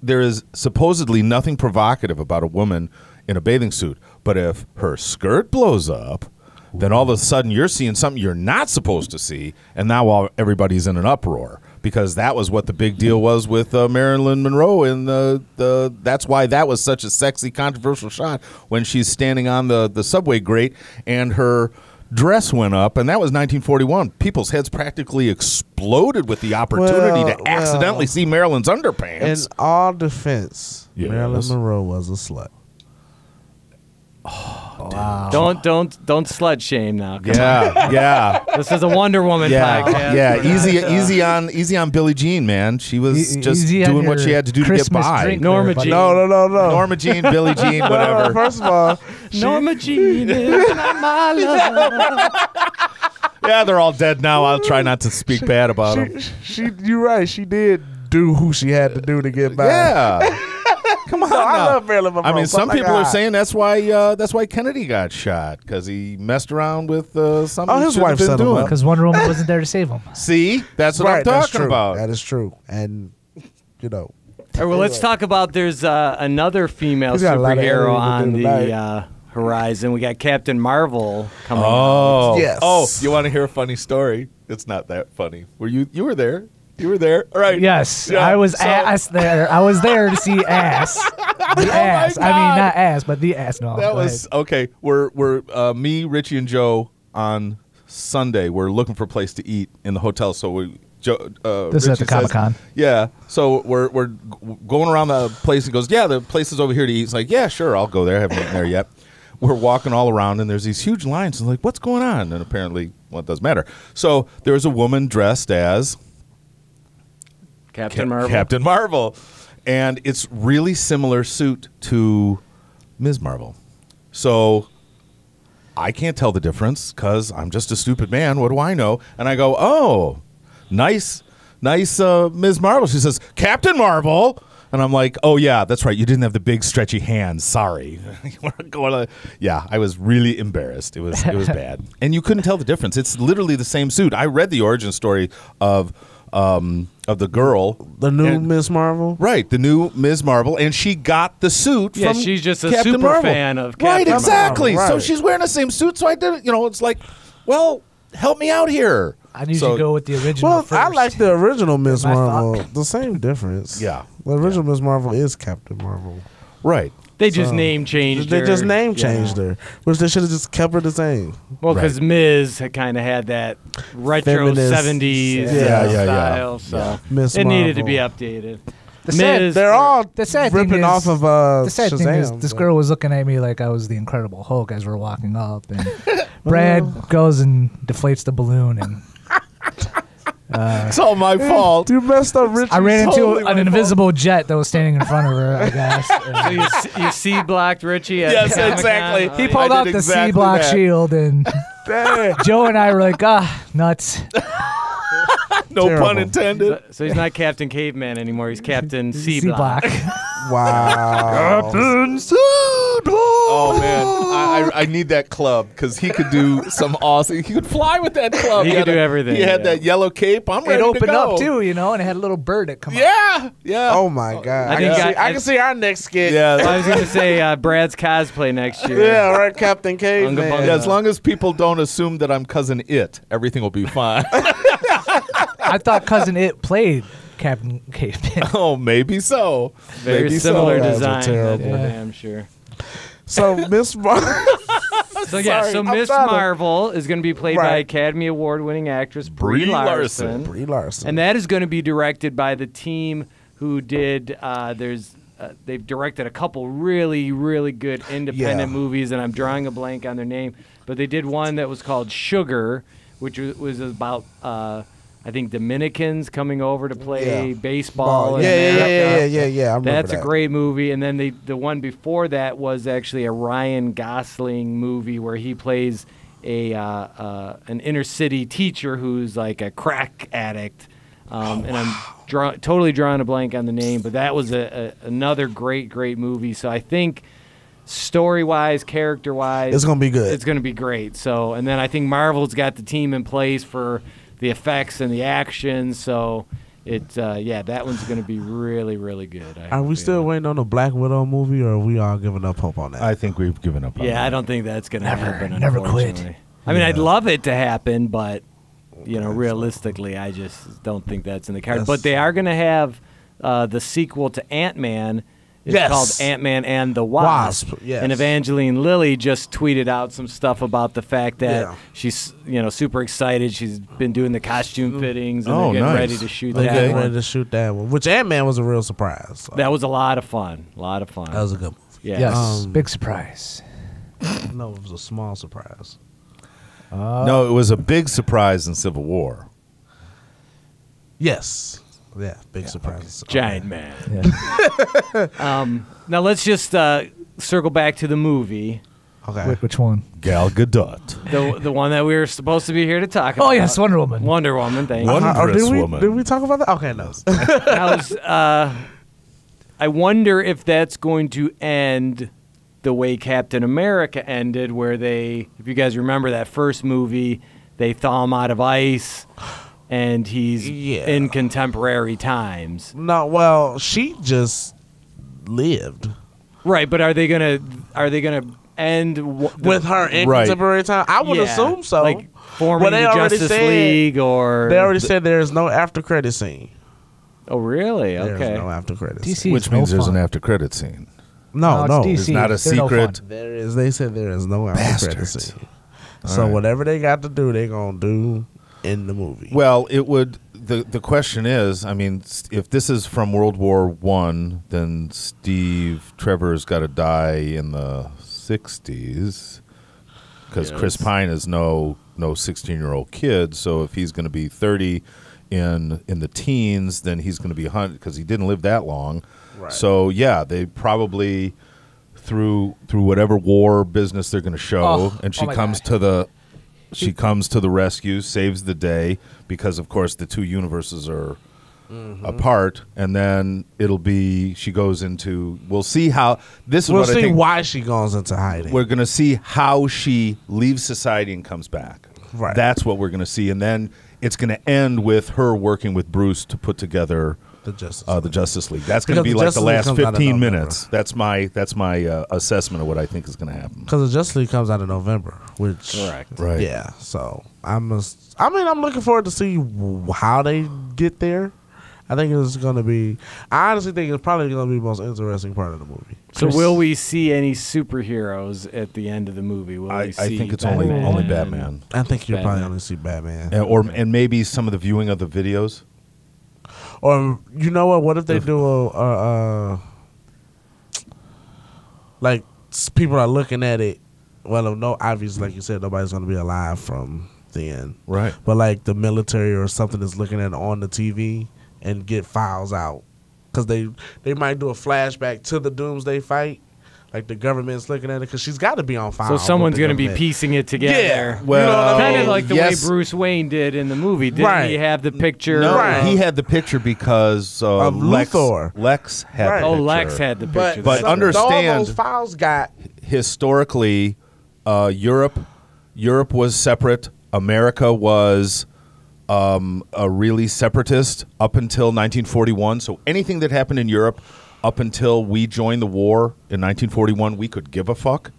there is supposedly nothing provocative about a woman in a bathing suit, but if her skirt blows up, then all of a sudden you're seeing something you're not supposed to see, and now everybody's in an uproar because that was what the big deal was with Marilyn Monroe, and that's why that was such a sexy, controversial shot when she's standing on the subway grate and her dress went up, and that was 1941. People's heads practically exploded with the opportunity to accidentally see Marilyn's In underpants. all defense, Yes. Marilyn Monroe was a slut. wow. Don't slut shame now. Come Yeah. on. This is a Wonder Woman podcast. Yeah. We're not, Easy on Billie Jean, man. She was just Easy on doing what your she had to do to get Christmas by. drink Norma there, buddy. Jean. No. Norma Jean, Billie Jean, No, whatever. first of all, Norma Jean is not my love. Yeah, they're all dead now. I'll try not to speak bad about them. you're right. She did do who she had to do to get by. Yeah. Come on. I love Marilyn Monroe. I mean, some but people like, are saying that's why Kennedy got shot, because he messed around with something. his he wife shouldn't have set been him doing. up. Because Wonder Woman wasn't there to save him. See, that's what I'm right, that's talking true. about. That is true. And, you know. All right, well, let's talk about there's another female He's got a lot of superhero editing to on do the tonight. horizon. We got Captain Marvel coming out. Oh, Yes. Oh, you want to hear a funny story? It's not that funny. You were there? You were there, all right? Yes, Yeah, I was so- ass there. I was there to see ass. The ass. I mean, God. not ass, but the ass. No, That go was ahead. okay. We're me, Richie, and Joe on Sunday. We're looking for a place to eat in the hotel. So we. This is at the Richie says- Comic-Con. Yeah. So we're going around the place. He goes, yeah, the place is over here to eat. He's like, yeah, sure, I'll go there. I haven't eaten there yet. We're walking all around, and there's these huge lines. And like, what's going on? And apparently, well, it doesn't matter. So there's a woman dressed as Captain Marvel. Captain Marvel. And it's really similar suit to Ms. Marvel. So I can't tell the difference because I'm just a stupid man. What do I know? And I go, oh, nice, Ms. Marvel. She says, Captain Marvel. And I'm like, oh, yeah, that's right. You didn't have the big stretchy hands. Sorry. Yeah, I was really embarrassed. It was bad. And you couldn't tell the difference. It's literally the same suit. I read the origin story of the girl. The new And- Miss Marvel? Right, the new Ms. Marvel, and she got the suit Yeah, from she's just a Captain super Marvel. fan of Right, Captain exactly. Marvel, So right. she's wearing the same suit, so I did, it's like, well, help me out here. I need So- you to go with the original. Well, I first. like the original Miss My Marvel. fuck. The same difference. Yeah. The original Miss Marvel is Captain Marvel. Right. They just So, name changed They her. just name Yeah. changed her, which they should have just kept her the same. Well, because Right. Ms. had kind of had that retro Feminist. 70s Yeah, style, so Miss it needed to Marvel. be updated. The sad- Ms. They're all The sad thing ripping is- off of The sad thing is, Shazam, this but- girl was looking at me like I was the Incredible Hulk as we're walking up, and Brad goes and deflates the balloon, and It's all my fault. You messed up, Richie. I ran into totally an my invisible jet that was standing in front of her. I guess. So you C blocked Richie at Yes, Comic-Con? exactly. Oh, He yeah. pulled I out did the exactly C block that. shield, and Dang. Joe and I were like, nuts. No Terrible. pun intended. So he's not Captain Caveman anymore. He's Captain C C block. block. Wow. Oh, man. I need that club because he could do some awesome. He could fly with that club. He could do everything, He had yeah. that yellow cape. I'm ready It opened to go. up too, and it had a little bird that come up. Yeah. Yeah. Oh my God. I I, think can I- see our next skit. Yeah. I was going to say Brad's cosplay next year. Yeah, right, Captain Caveman. Bunga bunga. Yeah, as long as people don't assume that I'm cousin It, everything will be fine. I thought Cousin It played Captain Caveman. Oh, maybe so. Very maybe similar so. Guys are design, terrible. that's for Yeah. damn sure. So Miss Marvel. So yeah, Sorry, so I'm Miss sorry. Marvel is going to be played by Right. Academy Award-winning actress Brie Brie Larson. Larson. Brie Larson. And that is going to be directed by the team who did. They've directed a couple really, really good independent Yeah. movies, and I'm drawing a blank on their name. But they did one that was called Sugar, which was about I think Dominicans coming over to play Yeah. baseball. in Yeah. America. I remember That's that. a great movie. And then the one before that was actually a Ryan Gosling movie where he plays an inner city teacher who's like a crack addict. And I'm totally drawing a blank on the name, but that was another great movie. So I think story-wise, character-wise, It's gonna be good. It's going to be great. So, and then I think Marvel's got the team in place for the effects and the action. So that one's going to be really, really good. I Are have we a still feeling. waiting on the Black Widow movie, or are we all giving up hope on that? I think we've given up on Yeah, that. I don't think that's going to happen. never quit. unfortunately. I mean, I'd love it to happen, but realistically, I just don't think that's in the cards. But they are going to have the sequel to Ant-Man. It's Yes. called Ant-Man and the Wasp. Yes. And Evangeline Lilly just tweeted out some stuff about the fact that Yeah. she's super excited. She's been doing the costume fittings and Oh, they're getting nice. ready to shoot They that getting one. ready to shoot that one, which Ant-Man was a real surprise. So. That was a lot of fun. A lot of fun. That was a good movie. yeah. Yes, big surprise. No, it was a small surprise. No, it was a big surprise in Civil War. Yes. Yeah, big surprise. Giant man. Yeah. Now let's just circle back to the movie. Okay. Which one? Gal Gadot. The one that we were supposed to be here to talk about. Oh yes, Wonder Woman. Wonder Woman. Thank you. Wondrous did we woman. did we talk about that? Okay, no. That was I wonder if that's going to end the way Captain America ended, where they, if you guys remember that first movie, they thaw him out of ice, and he's in contemporary times. No, well, she just lived. Right, but are they gonna end With her in Right. contemporary time? I would assume so. Like forming they the already Justice said- League, or They already said there is no after credit scene. Oh, really? There's Okay. no after credit scene. DC Which is means no there's fun. an after credit scene. No, it's no. DC. It's not a They're no secret. fun. There is. They said there is no after credit Bastards. scene. So right. whatever they got to do, they gonna do in the movie. Well, it would. The question is, I mean, if this is from World War One, then Steve Trevor's got to die in the 60s because Chris Pine is no 16-year-old kid. So if he's going to be 30 in the teens, then he's going to be 100 because he didn't live that long. Right. So yeah, they probably through whatever war business they're going to show, and she my comes God. to the. She comes to the rescue, saves the day, because of course the two universes are apart, and then it'll be she goes into. We'll see how this is. We'll what I see think why she goes into hiding. we're going to see how she leaves society and comes back. Right. That's what we're going to see, and then it's going to end with her working with Bruce to put together The Justice the League. Justice League. That's going to Because be the like the Justice League last comes out in 15 November. minutes. That's my assessment of what I think is going to happen. Because the Justice League comes out in November, which Correct. Right. Yeah, so I'm looking forward to see how they get there. I think it's going to be. I honestly think it's probably going to be the most interesting part of the movie. So will we see any superheroes at the end of the movie? Will I we see think it's Batman? only Batman, I think you'll probably Batman. only see Batman. and maybe some of the viewing of the videos. Or you know what? What if they do a like people are looking at it? Well, no, obviously, like you said, nobody's going to be alive from then, Right. But like the military or something is looking at it on the TV and get files out because they might do a flashback to the Doomsday fight. Like the government's looking at it because she's got to be on file. So someone's going going to be piecing it together. Yeah, Well, you know what I Kind mean? of like the yes. way Bruce Wayne did in the movie. Didn't Right. he have the picture? No, Right. he had the picture because Of Lex Luthor. had Right. the Oh, picture. Lex had the But, picture. But some- understand- all those files got Historically, Europe was separate. America was a really separatist up until 1941. So anything that happened in Europe up until we joined the war in 1941, we could give a fuck.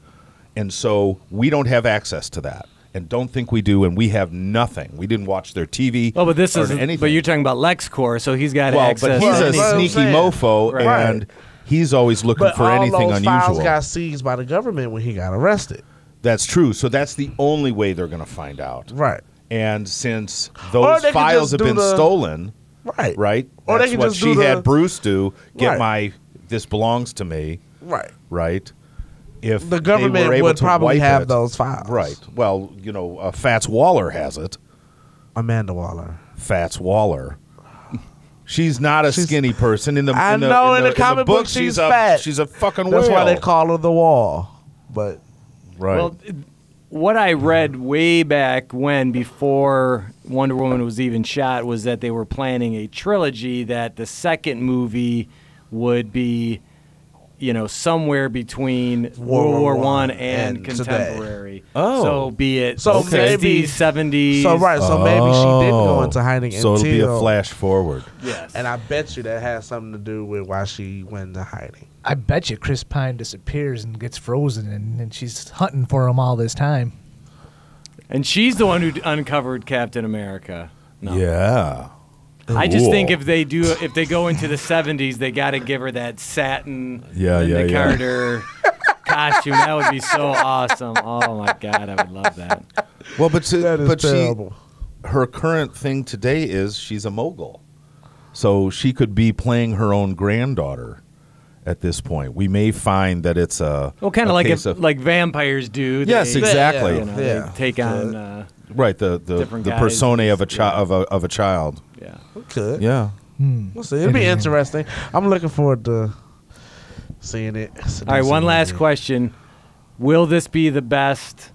And so we don't have access to that. And don't think we do, and we have nothing. We didn't watch their TV. Oh, but this or is. anything. But you're talking about LexCorp, so he's got well, access. but he's to a any- Well, sneaky saying. mofo, Right. and he's always looking But for all anything those unusual. files got seized by the government when he got arrested. That's true. So that's the only way they're going to find out. Right. And since Or those they could files just have do been the- stolen, Right. right? Or That's they could what just she do the- had Bruce do. Get Right. my this belongs to me, Right. right? If The they government were able would to probably wipe have it, those files. right? Well, Fats Waller has it. Amanda Waller. Fats Waller. She's not a skinny person in the. I in the, know in in the the comic book book she's a fat. She's a fucking That's whale. why they call her the Wall. But right. Well, what I read way back when, before Wonder Woman was even shot, was that they were planning a trilogy. That the second movie would be, somewhere between World War One and today. contemporary. Oh. So be it So 60s, maybe- 70s. so maybe she didn't go into hiding So until. it'll be a flash forward. Yes. And I bet you that has something to do with why she went into hiding. I bet you Chris Pine disappears and gets frozen, and she's hunting for him all this time. And she's the one who uncovered Captain America. No. Yeah. I just Cool. think if they go into the 70s, they got to give her that satin Yeah, Linda yeah. Carter costume. That would be so awesome. Oh my God, I would love that. Well, but That is terrible. her current thing today is she's a mogul, so she could be playing her own granddaughter. At this point, we may find that it's a Well, kind a of case like vampires do. Yes, They, exactly. You know, Yeah. they take on. right the different guys persona of a and- child of a child. Yeah. Could. Yeah. We'll see. It'll be interesting. I'm looking forward to seeing it. All right. One last question: will this be the best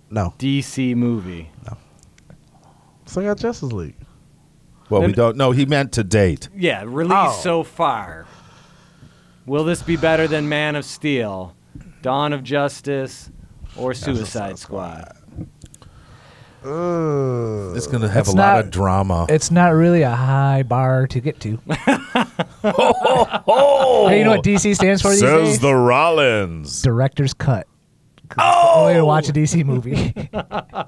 No. DC movie? So I got Justice League. Well, we Then- don't know. He meant to date. Yeah, released Oh. so far. Will this be better than Man of Steel, Dawn of Justice, or Suicide Squad? It's going to have It's a lot not- of drama. It's not really a high bar to get to. Oh, Hey, you know what DC stands for these says days? the Rollins. Director's cut. 'Cause it's the only way to watch a DC movie.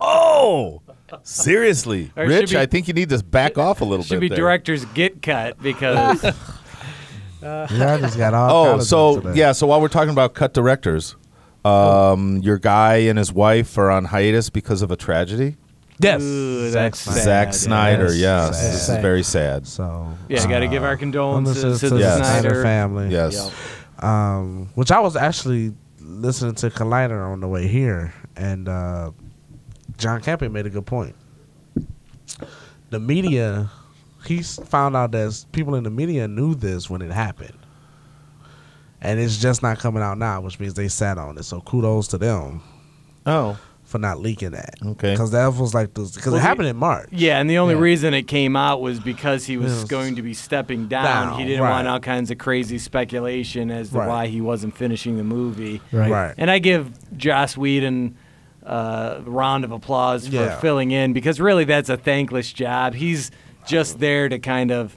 Oh, seriously, Or Rich, should be- I think you need to back off a little Should bit be there. directors get cut because Yeah, I just got all. Oh, kinds of so jokes today. yeah, so while we're talking about cut directors, your guy and his wife are on hiatus because of a tragedy. Yes, Ooh, Zack that's Snyder. sad. Zack Snyder, Yes, yes, sad. this is very sad. So yeah, got to give our condolences to the Yes. Snyder family. Yes, Yep. Which I was actually listening to Collider on the way here, and John Camping made a good point. The media, he's found out that people in the media knew this when it happened, and it's just not coming out now, which means they sat on it. So kudos to them Oh, for not leaking that. Okay. Because that was like this, because Well, it happened in March. Yeah, and the only Yeah. reason it came out was because he was Yes. going to be stepping down. Down, He didn't right. want all kinds of crazy speculation as to Right. why he wasn't finishing the movie. Right. And I give Joss Whedon a round of applause for Yeah. filling in because really that's a thankless job. He's just there to kind of,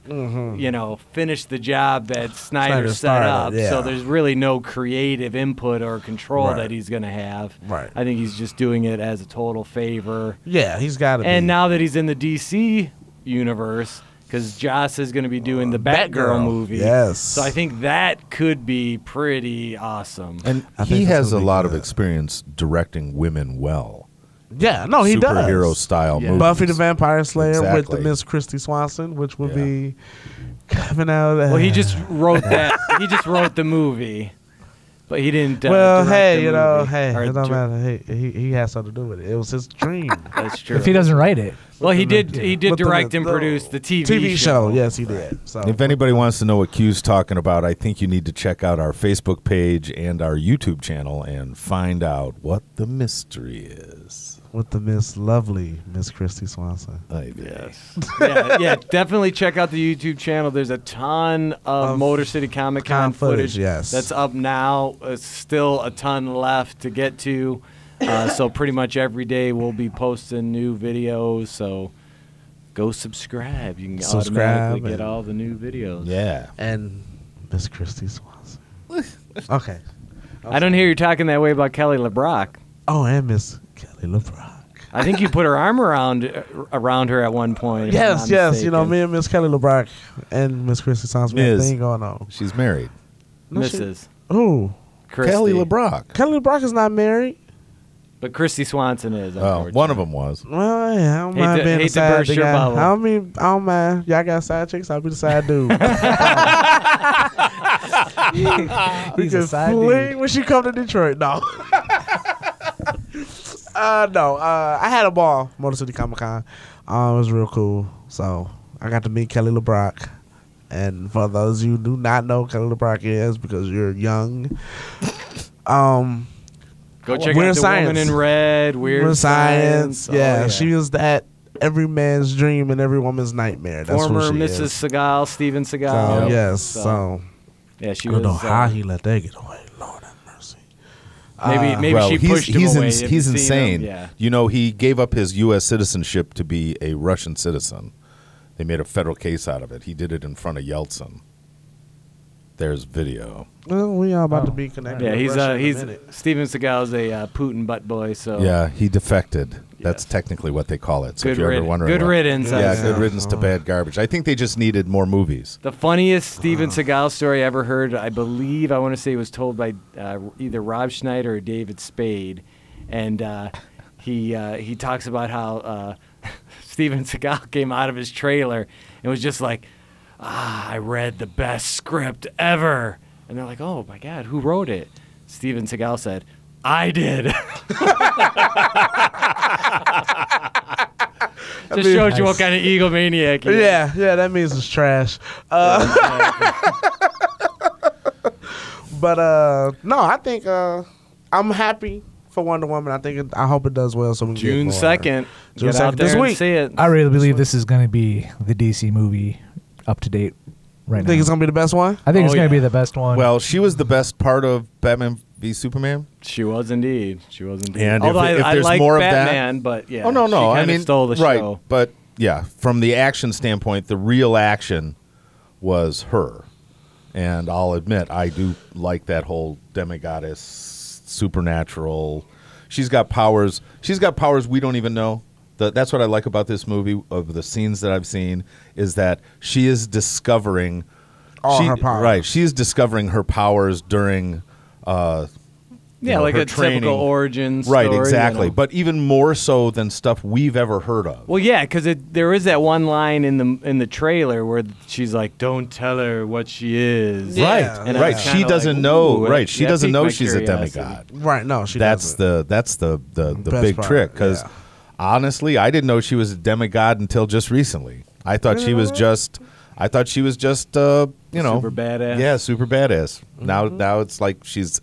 finish the job that Snyder Snyder set started, up. yeah. So there's really no creative input or control Right. that he's going to have. Right. I think he's just doing it as a total favor. Yeah, he's got to be. And now that he's in the DC universe, because Joss is going to be doing the Batgirl movie. Yes. So I think that could be pretty awesome. and I he think that's has a gonna be lot of good. experience directing women well, yeah, no, he does. superhero style Yeah. movies. Buffy the Vampire Slayer with Exactly. the Miss Christy Swanson, which would Yeah. be coming out. Well, he just wrote that. He just wrote the movie, but he didn't. well, direct hey, the you know, movie. hey, Or it don't dir- matter. He has something to do with it. It was his dream. That's true. If he doesn't write it, Well, he did. He did With the- direct and the produce the TV show. Yes, he did. So If anybody wants to know what Q's talking about, I think you need to check out our Facebook page and our YouTube channel and find out what the mystery is. with the lovely Miss Christy Swanson. Yes. yeah, definitely check out the YouTube channel. There's a ton of Motor City Comic Con footage. yes. That's up now. Still a ton left to get to. So pretty much every day we'll be posting new videos. So go subscribe. You can automatically get and- all the new videos. Yeah. And Miss Christy Swanson. Okay. I don't hear you talking that way about Kelly LeBrock. Oh, and Miss Kelly LeBrock. I think you put her arm around her at one point. if I'm Yes, not yes. You know, mistaken. me and Miss Kelly LeBrock and Miss Christy Swanson, we had a Ms. thing going on. She's married. No, she- Mrs. Who? Christy. Kelly LeBrock. Kelly LeBrock is not married. But Christy Swanson is. Oh, one of them was. Well, yeah, I don't Hate mind to- being hate the to side burst dick your guy. bubble. I don't mind. Y'all got side chicks. I'll be the side dude. he's a side fling dude. when she come to Detroit. No. No. I had a ball. Motor City Comic Con. It was real cool. So I got to meet Kelly LeBrock. And for those of you who do not know who Kelly LeBrock is because you're young, Go check Weird out The Science. Woman in Red, Weird Weird Science. Oh, Yeah, she was that every man's dream and every woman's nightmare. That's Former who she Mrs. is. Seagal, Steven So, Seagal. yes. So, So yeah, she I was. don't know how he let that get away. Lord have mercy. Maybe Well, she pushed him he's away. ins- Have he's you seen him? insane. Yeah. You know, he gave up his U.S. citizenship to be a Russian citizen. They made a federal case out of it. He did it in front of Yeltsin. There's video. Well, we all about to Oh, be connected. Yeah, with Russia in a he's minute. Steven Seagal's a Putin butt boy. So Yeah, he defected. That's Yes. technically what they call it. So Good if you're ever rid- wondering, good what- riddance, Yeah, I good say. riddance to bad garbage. I think they just needed more movies. the funniest Steven Seagal story I ever heard, I believe, I want to say, was told by either Rob Schneider or David Spade, and he talks about how Steven Seagal came out of his trailer and was just like, I read the best script ever. And they're like, oh, my God, who wrote it? Steven Seagal said, I did. Just shows you what kind of egomaniac he is. Yeah, that means it's trash. But no, I think I'm happy for Wonder Woman. I hope it does well. So we can June get more. 2nd. June Get out 2nd, there this and week. see it. I really believe this is going to be the DC movie up to date right You now. think it's gonna be the best one? I think Oh, it's going to yeah. be the best one. Well, she was the best part of Batman v Superman. She was indeed. She was indeed. And Although if I there's like more of that- Batman, but yeah. Oh no, she no. I kinda mean, stole the right, show. but yeah, from the action standpoint, the real action was her, and I'll admit I do like that whole demigoddess, supernatural. She's got powers. She's got powers we don't even know. That's what I like about this movie. Of the scenes that I've seen, is that she is discovering All her powers. Right, she is discovering her powers during. Yeah, like her a training. typical origin story. Right, exactly. You know. But even more so than stuff we've ever heard of. Well, yeah, because there is that one line in the trailer where she's like, "Don't tell her what she is." Yeah. Right, And I right. was She kinda doesn't like, know. ooh, Right, she that doesn't piqued know my she's a curiosity. demigod. Right. No, she That's doesn't. the Best big part, trick. Because yeah. honestly, I didn't know she was a demigod until just recently. I thought she was just. You know, Super badass. Yeah, super badass. Now it's like she's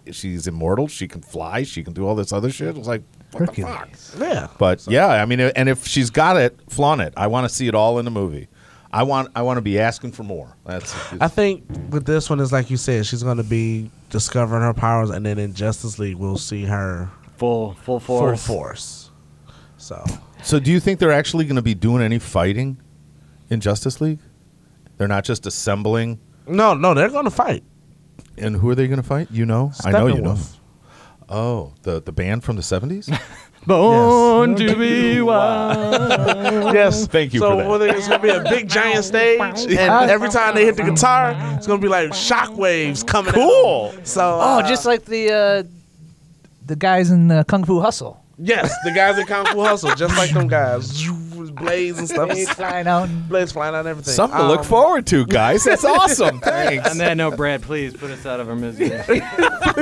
immortal. She can fly. She can do all this other shit. It's like what the fuck. Hercules. Yeah. But yeah, I mean, and if she's got it, flaunt it. I want to see it all in the movie. I want to be asking for more. I think with this one is like you said, she's gonna be discovering her powers, and then in Justice League we'll see her Full force. full force. So do you think they're actually going to be doing any fighting in Justice League? They're not just assembling. No, they're gonna fight. And who are they going to fight? You know, I know you know. Steppenwolf. Oh, the band from the 70s. Born to be wild. Yes, Thank you So for that. whether it's gonna be a big giant stage, and every time they hit the guitar, it's gonna be like shockwaves coming. Cool. At them. So Oh, just like the guys in Kung Fu Hustle. yes, the guys in Kung Fu Hustle, just like them guys, blades and stuff, They flying out. blades flying out and everything. Something to look forward to, guys. That's awesome. Thanks. On that note, Brad, please put us out of our misery.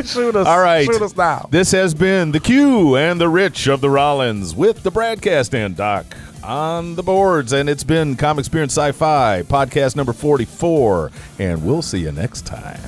Shoot us, All right. shoot us now. This has been the Q and the Rich of the Rollins with the Bradcast and Doc on the boards. And it's been Comic Experience Sci-Fi, podcast number 44. And we'll see you next time.